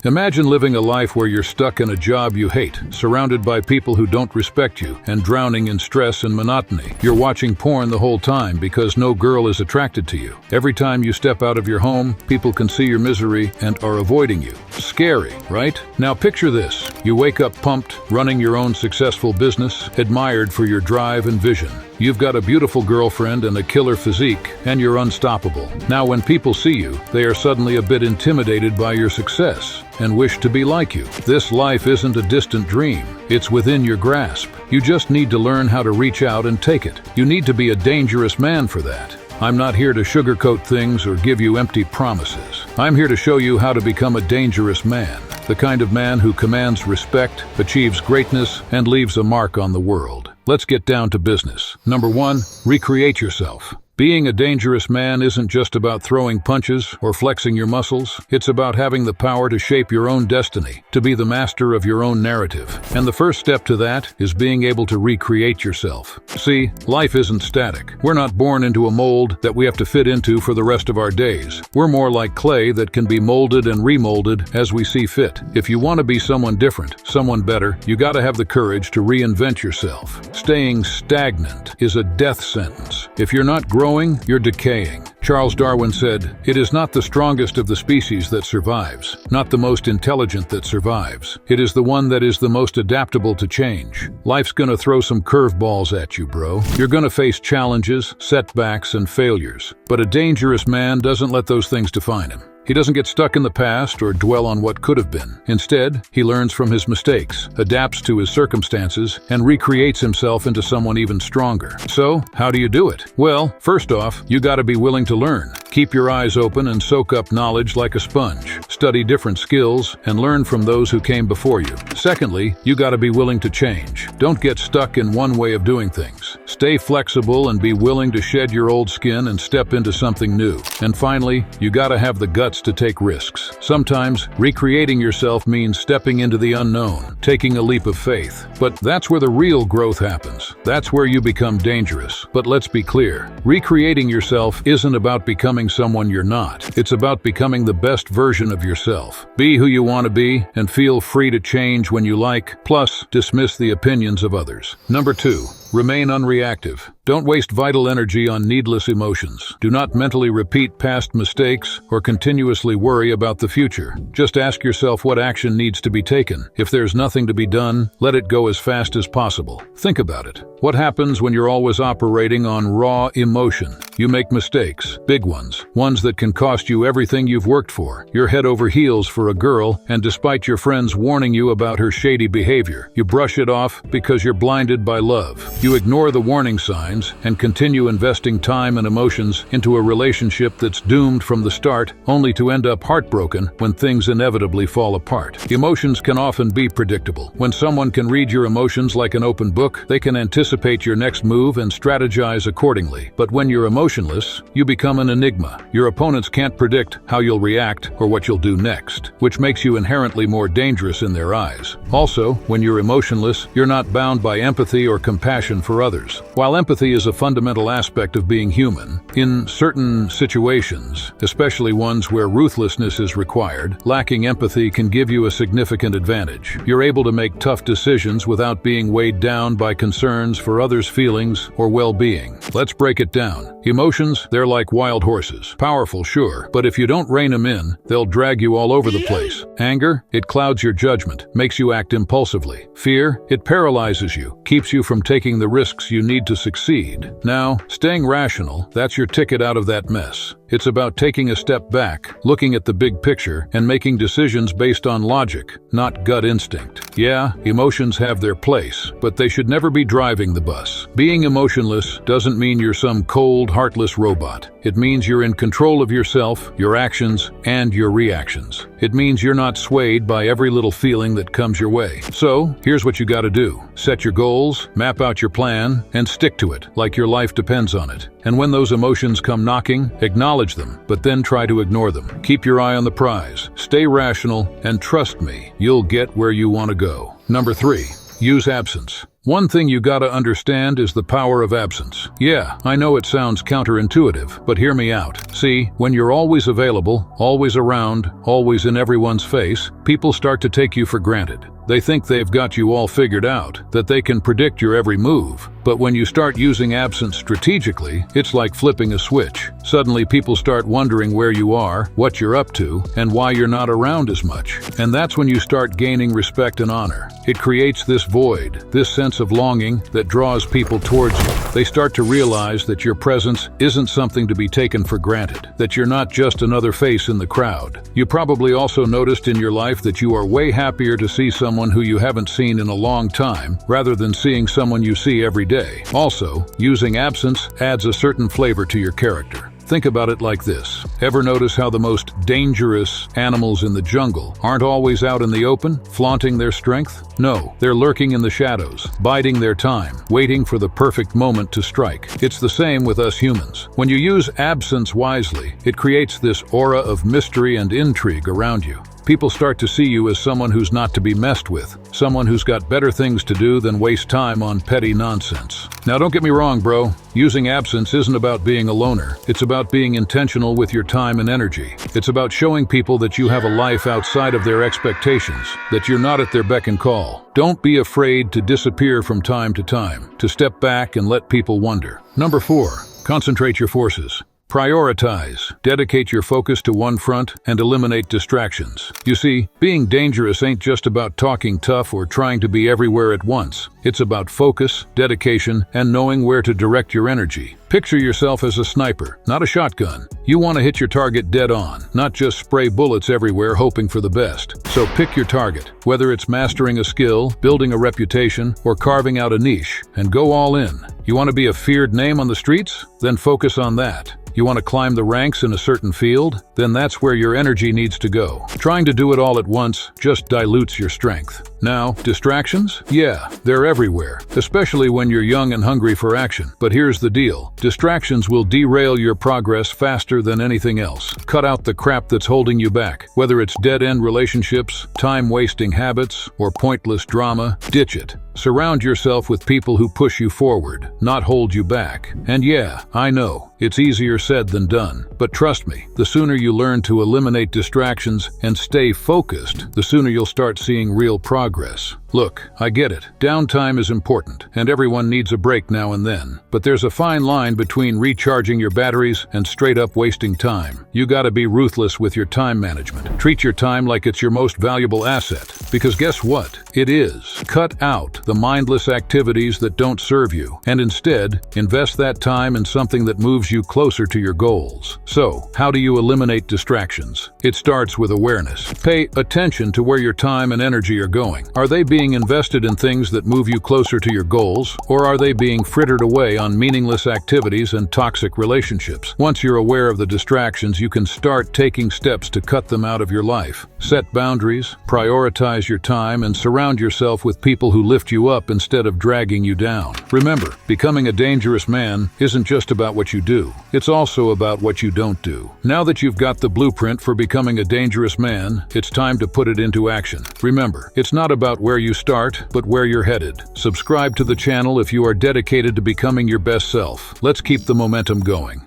Imagine living a life where you're stuck in a job you hate, surrounded by people who don't respect you, and drowning in stress and monotony. You're watching porn the whole time because no girl is attracted to you. Every time you step out of your home, people can see your misery and are avoiding you. Scary, right? Now picture this. You wake up pumped, running your own successful business, admired for your drive and vision. You've got a beautiful girlfriend and a killer physique, and you're unstoppable. Now when people see you, they are suddenly a bit intimidated by your success and wish to be like you. This life isn't a distant dream. It's within your grasp. You just need to learn how to reach out and take it. You need to be a dangerous man for that. I'm not here to sugarcoat things or give you empty promises. I'm here to show you how to become a dangerous man. The kind of man who commands respect, achieves greatness, and leaves a mark on the world. Let's get down to business. Number 1, recreate yourself. Being a dangerous man isn't just about throwing punches or flexing your muscles. It's about having the power to shape your own destiny, to be the master of your own narrative. And the first step to that is being able to recreate yourself. See, life isn't static. We're not born into a mold that we have to fit into for the rest of our days. We're more like clay that can be molded and remolded as we see fit. If you want to be someone different, someone better, you gotta have the courage to reinvent yourself. Staying stagnant is a death sentence. If you're not growing, you're decaying. Charles Darwin said, "It is not the strongest of the species that survives, not the most intelligent that survives. It is the one that is the most adaptable to change." Life's gonna throw some curveballs at you, bro. You're gonna face challenges, setbacks, and failures. But a dangerous man doesn't let those things define him. He doesn't get stuck in the past or dwell on what could have been. Instead, he learns from his mistakes, adapts to his circumstances, and recreates himself into someone even stronger. So, how do you do it? Well, first off, you gotta be willing to learn. Keep your eyes open and soak up knowledge like a sponge. Study different skills and learn from those who came before you. Secondly, you gotta be willing to change. Don't get stuck in one way of doing things. Stay flexible and be willing to shed your old skin and step into something new. And finally, you gotta have the guts to take risks. Sometimes, recreating yourself means stepping into the unknown, taking a leap of faith. But that's where the real growth happens. That's where you become dangerous. But let's be clear, recreating yourself isn't about becoming someone you're not. It's about becoming the best version of yourself. Be who you want to be, and feel free to change when you like, plus dismiss the opinions of others. Number 2, remain unreactive. Don't waste vital energy on needless emotions. Do not mentally repeat past mistakes or continuously worry about the future. Just ask yourself what action needs to be taken. If there's nothing to be done, let it go as fast as possible. Think about it. What happens when you're always operating on raw emotion? You make mistakes, big ones that can cost you everything you've worked for. You're head over heels for a girl, and despite your friends warning you about her shady behavior, you brush it off because you're blinded by love. You ignore the warning signs and continue investing time and emotions into a relationship that's doomed from the start, only to end up heartbroken when things inevitably fall apart. Emotions can often be predictable. When someone can read your emotions like an open book, they can anticipate your next move and strategize accordingly. But when you're emotionless, you become an enigma. Your opponents can't predict how you'll react or what you'll do next, which makes you inherently more dangerous in their eyes. Also, when you're emotionless, you're not bound by empathy or compassion for others. While empathy is a fundamental aspect of being human, in certain situations, especially ones where ruthlessness is required, lacking empathy can give you a significant advantage. You're able to make tough decisions without being weighed down by concerns for others' feelings or well-being. Let's break it down. Emotions, they're like wild horses. Powerful, sure, but if you don't rein them in, they'll drag you all over the place. Anger, it clouds your judgment, makes you act impulsively. Fear, it paralyzes you, keeps you from taking the risks you need to succeed. Now, staying rational, that's your ticket out of that mess. It's about taking a step back, looking at the big picture, and making decisions based on logic, not gut instinct. Yeah, emotions have their place, but they should never be driving the bus. Being emotionless doesn't mean you're some cold, heartless robot. It means you're in control of yourself, your actions, and your reactions. It means you're not swayed by every little feeling that comes your way. So, here's what you gotta do. Set your goals, map out your plan, and stick to it, like your life depends on it. And when those emotions come knocking, acknowledge them, but then try to ignore them. Keep your eye on the prize. Stay rational, and trust me, you'll get where you want to go. Number 3, use absence. One thing you gotta understand is the power of absence. Yeah, I know it sounds counterintuitive, but hear me out. See, when you're always available, always around, always in everyone's face, people start to take you for granted. They think they've got you all figured out, that they can predict your every move. But when you start using absence strategically, it's like flipping a switch. Suddenly people start wondering where you are, what you're up to, and why you're not around as much. And that's when you start gaining respect and honor. It creates this void, this sense of longing that draws people towards you. They start to realize that your presence isn't something to be taken for granted, that you're not just another face in the crowd. You probably also noticed in your life that you are way happier to see someone who you haven't seen in a long time, rather than seeing someone you see every day. Also, using absence adds a certain flavor to your character. Think about it like this. Ever notice how the most dangerous animals in the jungle aren't always out in the open, flaunting their strength? No, they're lurking in the shadows, biding their time, waiting for the perfect moment to strike. It's the same with us humans. When you use absence wisely, it creates this aura of mystery and intrigue around you. People start to see you as someone who's not to be messed with, someone who's got better things to do than waste time on petty nonsense. Now don't get me wrong, bro. Using absence isn't about being a loner. It's about being intentional with your time and energy. It's about showing people that you have a life outside of their expectations, that you're not at their beck and call. Don't be afraid to disappear from time to time, to step back and let people wonder. Number 4, concentrate your forces. Prioritize. Dedicate your focus to one front and eliminate distractions. You see, being dangerous ain't just about talking tough or trying to be everywhere at once. It's about focus, dedication, and knowing where to direct your energy. Picture yourself as a sniper, not a shotgun. You want to hit your target dead on, not just spray bullets everywhere hoping for the best. So pick your target, whether it's mastering a skill, building a reputation, or carving out a niche, and go all in. You want to be a feared name on the streets? Then focus on that. You want to climb the ranks in a certain field? Then that's where your energy needs to go. Trying to do it all at once just dilutes your strength. Now, distractions? Yeah, they're everywhere, especially when you're young and hungry for action. But here's the deal. Distractions will derail your progress faster than anything else. Cut out the crap that's holding you back. Whether it's dead-end relationships, time-wasting habits, or pointless drama, ditch it. Surround yourself with people who push you forward, not hold you back. And yeah, I know, it's easier said than done. But trust me, the sooner you learn to eliminate distractions and stay focused, the sooner you'll start seeing real progress. Look, I get it. Downtime is important, and everyone needs a break now and then. But there's a fine line between recharging your batteries and straight up wasting time. You gotta be ruthless with your time management. Treat your time like it's your most valuable asset. Because guess what? It is. Cut out the mindless activities that don't serve you, and instead, invest that time in something that moves you closer to your goals. So, how do you eliminate distractions? It starts with awareness. Pay attention to where your time and energy are going. Are they being invested in things that move you closer to your goals, or are they being frittered away on meaningless activities and toxic relationships? Once you're aware of the distractions, you can start taking steps to cut them out of your life. Set boundaries, prioritize your time, and surround yourself with people who lift you up instead of dragging you down. Remember, becoming a dangerous man isn't just about what you do. It's also about what you don't do. Now that you've got the blueprint for becoming a dangerous man, it's time to put it into action. Remember, it's not about where you start, but where you're headed. Subscribe to the channel if you are dedicated to becoming your best self. Let's keep the momentum going.